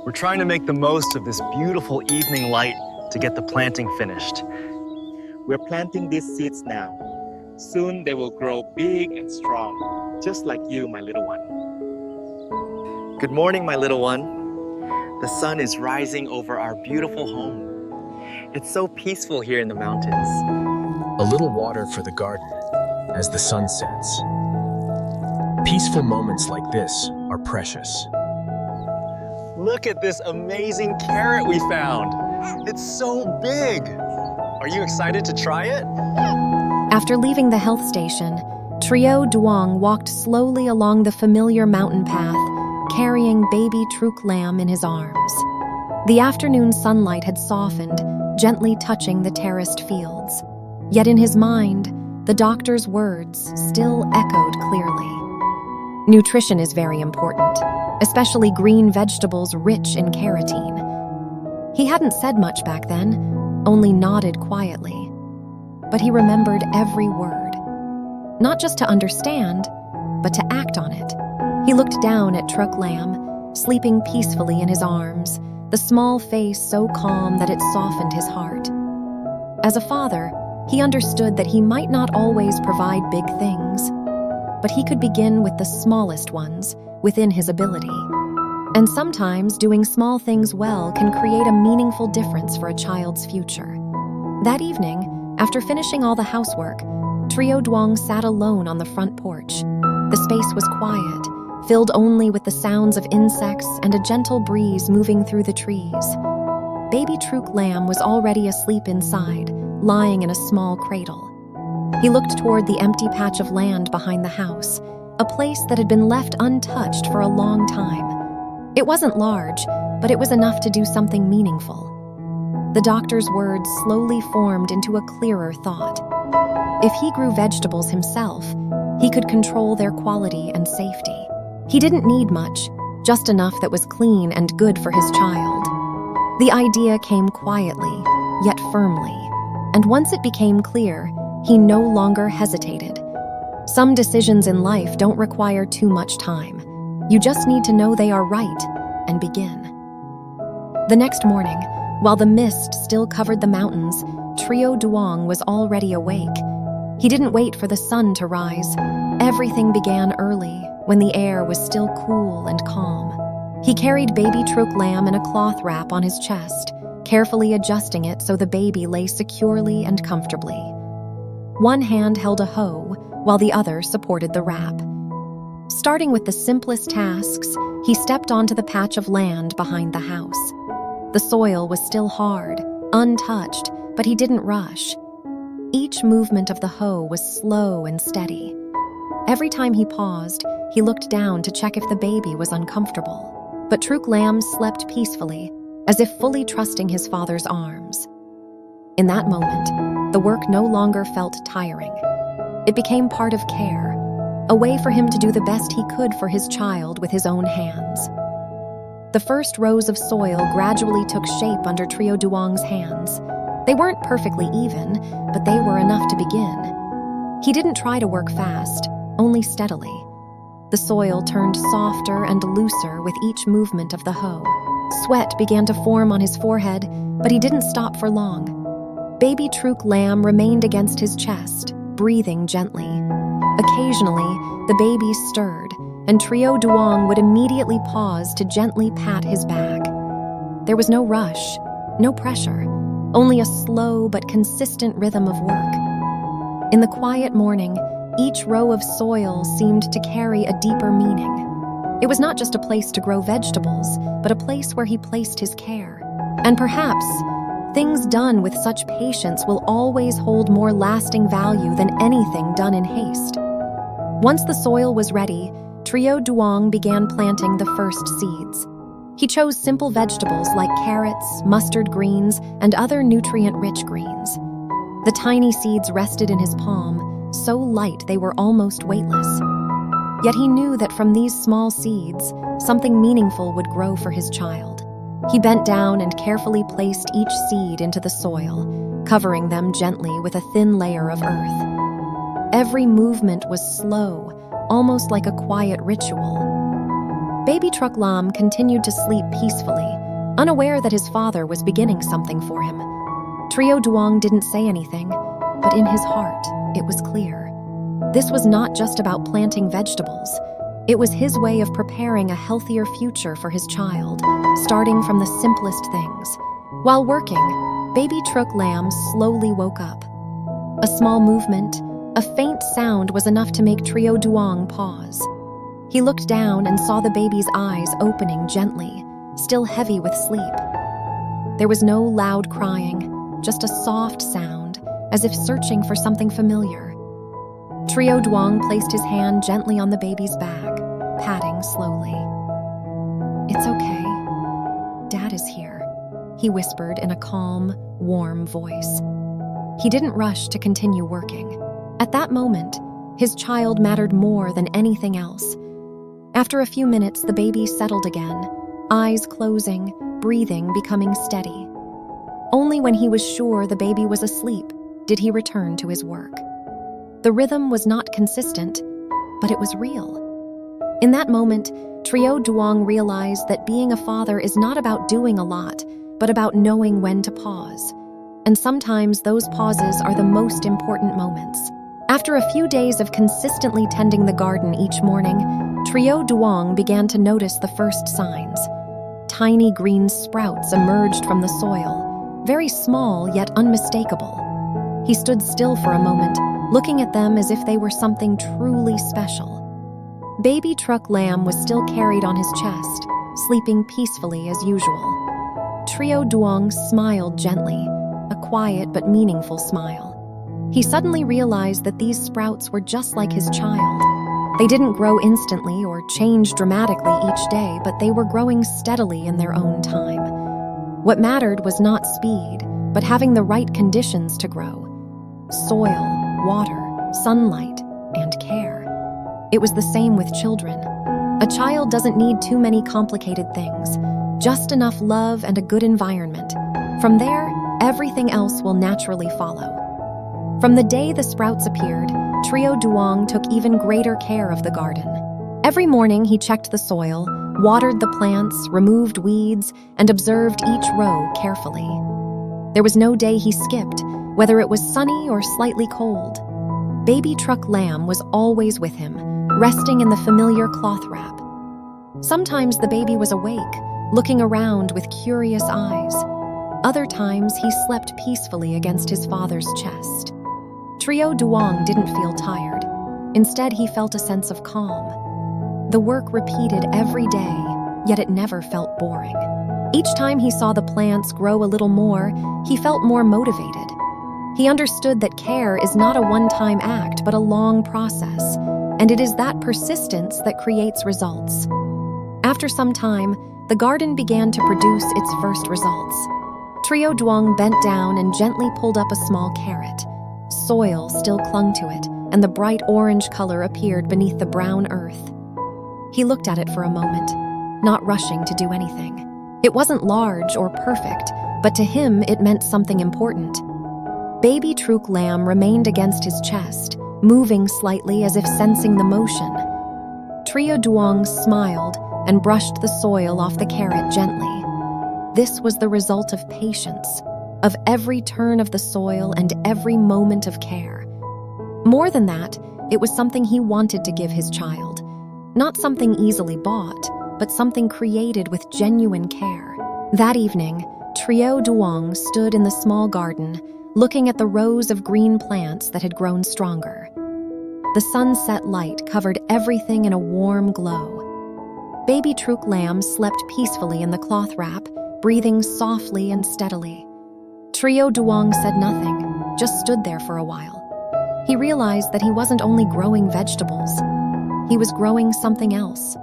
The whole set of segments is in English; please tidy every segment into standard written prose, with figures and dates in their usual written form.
We're trying to make the most of this beautiful evening light to get the planting finished. We're planting these seeds now. Soon they will grow big and strong, just like you, my little one. Good morning, my little one. The sun is rising over our beautiful home. It's so peaceful here in the mountains. A little water for the garden as the sun sets. Peaceful moments like this are precious. Look at this amazing carrot we found. It's so big. Are you excited to try it? After leaving the health station, Trieu Duong walked slowly along the familiar mountain path, carrying baby Truc Lam in his arms. The afternoon sunlight had softened, gently touching the terraced fields. Yet in his mind, the doctor's words still echoed clearly. Nutrition is very important, especially green vegetables rich in carotene. He hadn't said much back then, only nodded quietly. But he remembered every word. Not just to understand, but to act on it. He looked down at Truc Lam, sleeping peacefully in his arms, the small face so calm that it softened his heart. As a father, he understood that he might not always provide big things, but he could begin with the smallest ones within his ability. And sometimes doing small things well can create a meaningful difference for a child's future. That evening, after finishing all the housework, Trieu Duong sat alone on the front porch. The space was quiet, filled only with the sounds of insects and a gentle breeze moving through the trees. Baby Truc Lam was already asleep inside, lying in a small cradle. He looked toward the empty patch of land behind the house, a place that had been left untouched for a long time. It wasn't large, but it was enough to do something meaningful. The doctor's words slowly formed into a clearer thought. If he grew vegetables himself, he could control their quality and safety. He didn't need much, just enough that was clean and good for his child. The idea came quietly, yet firmly, and once it became clear, he no longer hesitated. Some decisions in life don't require too much time. You just need to know they are right and begin. The next morning, while the mist still covered the mountains, Trieu Duong was already awake. He didn't wait for the sun to rise. Everything began early, when the air was still cool and calm. He carried baby Truc Lam in a cloth wrap on his chest, carefully adjusting it so the baby lay securely and comfortably. One hand held a hoe, while the other supported the wrap. Starting with the simplest tasks, he stepped onto the patch of land behind the house. The soil was still hard, untouched, but he didn't rush. Each movement of the hoe was slow and steady. Every time he paused, he looked down to check if the baby was uncomfortable. But Truc Lam slept peacefully, as if fully trusting his father's arms. In that moment, the work no longer felt tiring. It became part of care, a way for him to do the best he could for his child with his own hands. The first rows of soil gradually took shape under Trieu Duong's hands. They weren't perfectly even, but they were enough to begin. He didn't try to work fast, only steadily. The soil turned softer and looser with each movement of the hoe. Sweat began to form on his forehead, but he didn't stop for long. Baby Truc Lam remained against his chest, breathing gently. Occasionally, the baby stirred, and Trieu Duong would immediately pause to gently pat his back. There was no rush, no pressure, only a slow but consistent rhythm of work. In the quiet morning, each row of soil seemed to carry a deeper meaning. It was not just a place to grow vegetables, but a place where he placed his care. And perhaps, things done with such patience will always hold more lasting value than anything done in haste. Once the soil was ready, Trieu Duong began planting the first seeds. He chose simple vegetables like carrots, mustard greens, and other nutrient-rich greens. The tiny seeds rested in his palm, so light they were almost weightless. Yet he knew that from these small seeds, something meaningful would grow for his child. He bent down and carefully placed each seed into the soil, covering them gently with a thin layer of earth. Every movement was slow, almost like a quiet ritual. Baby Truc Lam continued to sleep peacefully, unaware that his father was beginning something for him. Trieu Duong didn't say anything, but in his heart, it was clear. This was not just about planting vegetables. It was his way of preparing a healthier future for his child, starting from the simplest things. While working, baby Truc Lam slowly woke up. A small movement, a faint sound was enough to make Trieu Duong pause. He looked down and saw the baby's eyes opening gently, still heavy with sleep. There was no loud crying, just a soft sound, as if searching for something familiar. Trieu Duong placed his hand gently on the baby's back, patting slowly. "It's okay. Dad is here," he whispered in a calm, warm voice. He didn't rush to continue working. At that moment, his child mattered more than anything else. After a few minutes, the baby settled again, eyes closing, breathing becoming steady. Only when he was sure the baby was asleep did he return to his work. The rhythm was not consistent, but it was real. In that moment, Trieu Duong realized that being a father is not about doing a lot, but about knowing when to pause. And sometimes those pauses are the most important moments. After a few days of consistently tending the garden each morning, Trieu Duong began to notice the first signs. Tiny green sprouts emerged from the soil, very small yet unmistakable. He stood still for a moment, looking at them as if they were something truly special. Baby Truc Lam was still carried on his chest, sleeping peacefully as usual. Trieu Duong smiled gently, a quiet but meaningful smile. He suddenly realized that these sprouts were just like his child. They didn't grow instantly or change dramatically each day, but they were growing steadily in their own time. What mattered was not speed, but having the right conditions to grow. Soil, water, sunlight, and care. It was the same with children. A child doesn't need too many complicated things, just enough love and a good environment. From there, everything else will naturally follow. From the day the sprouts appeared, Trieu Duong took even greater care of the garden. Every morning he checked the soil, watered the plants, removed weeds, and observed each row carefully. There was no day he skipped, whether it was sunny or slightly cold. Baby Truc Lam was always with him, resting in the familiar cloth wrap. Sometimes the baby was awake, looking around with curious eyes. Other times he slept peacefully against his father's chest. Trieu Duong didn't feel tired. Instead, he felt a sense of calm. The work repeated every day, yet it never felt boring. Each time he saw the plants grow a little more, he felt more motivated. He understood that care is not a one-time act, but a long process, and it is that persistence that creates results. After some time, the garden began to produce its first results. Trieu Duong bent down and gently pulled up a small carrot. Soil still clung to it, and the bright orange color appeared beneath the brown earth. He looked at it for a moment, not rushing to do anything. It wasn't large or perfect, but to him it meant something important. Baby Truc Lam remained against his chest, moving slightly as if sensing the motion. Trieu Duong smiled and brushed the soil off the carrot gently. This was the result of patience, of every turn of the soil and every moment of care. More than that, it was something he wanted to give his child. Not something easily bought, but something created with genuine care. That evening, Trieu Duong stood in the small garden, looking at the rows of green plants that had grown stronger. The sunset light covered everything in a warm glow. Baby Truc Lam slept peacefully in the cloth wrap, breathing softly and steadily. Trieu Duong said nothing, just stood there for a while. He realized that he wasn't only growing vegetables. He was growing something else: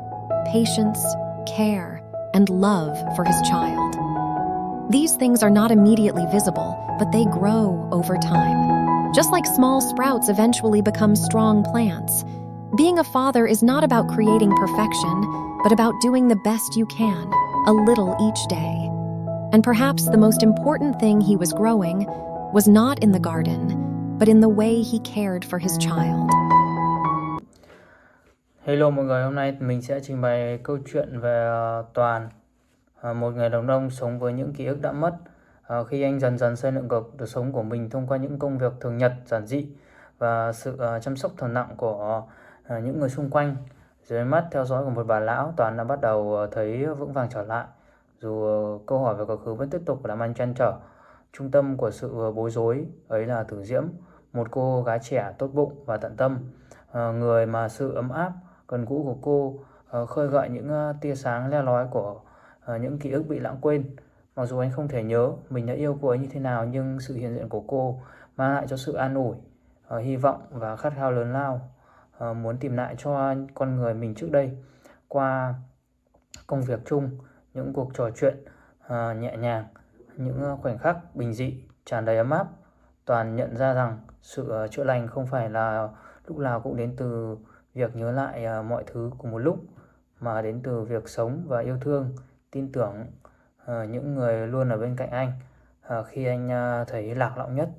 patience, care, and love for his child. These things are not immediately visible, but they grow over time. Just like small sprouts eventually become strong plants, being a father is not about creating perfection, but about doing the best you can, a little each day. And perhaps the most important thing he was growing was not in the garden, but in the way he cared for his child. Hello mọi người, hôm nay mình sẽ trình bày câu chuyện về Toàn. Một người đàn ông sống với những ký ức đã mất. Khi anh dần dần xây dựng cuộc sống của mình thông qua những công việc thường nhật giản dị và sự chăm sóc thầm lặng của những người xung quanh. Dưới mắt theo dõi của một bà lão, Toàn đã bắt đầu thấy vững vàng trở lại. Dù câu hỏi về quá khứ vẫn tiếp tục làm anh trăn trở. Trung tâm của sự bối rối ấy là Tử Diễm, một cô gái trẻ tốt bụng và tận tâm. Người mà sự ấm áp, gần gũi của cô khơi gợi những tia sáng le lói của những ký ức bị lãng quên. Mặc dù anh không thể nhớ mình đã yêu cô ấy như thế nào, nhưng sự hiện diện của cô mang lại cho sự an ủi, hy vọng và khát khao lớn lao, muốn tìm lại cho con người mình trước đây. Qua công việc chung, những cuộc trò chuyện nhẹ nhàng, những khoảnh khắc bình dị tràn đầy ấm áp, Toàn nhận ra rằng sự chữa lành không phải là lúc nào cũng đến từ việc nhớ lại mọi thứ cùng một lúc, mà đến từ việc sống và yêu thương, tin tưởng những người luôn ở bên cạnh anh khi anh thấy lạc lõng nhất.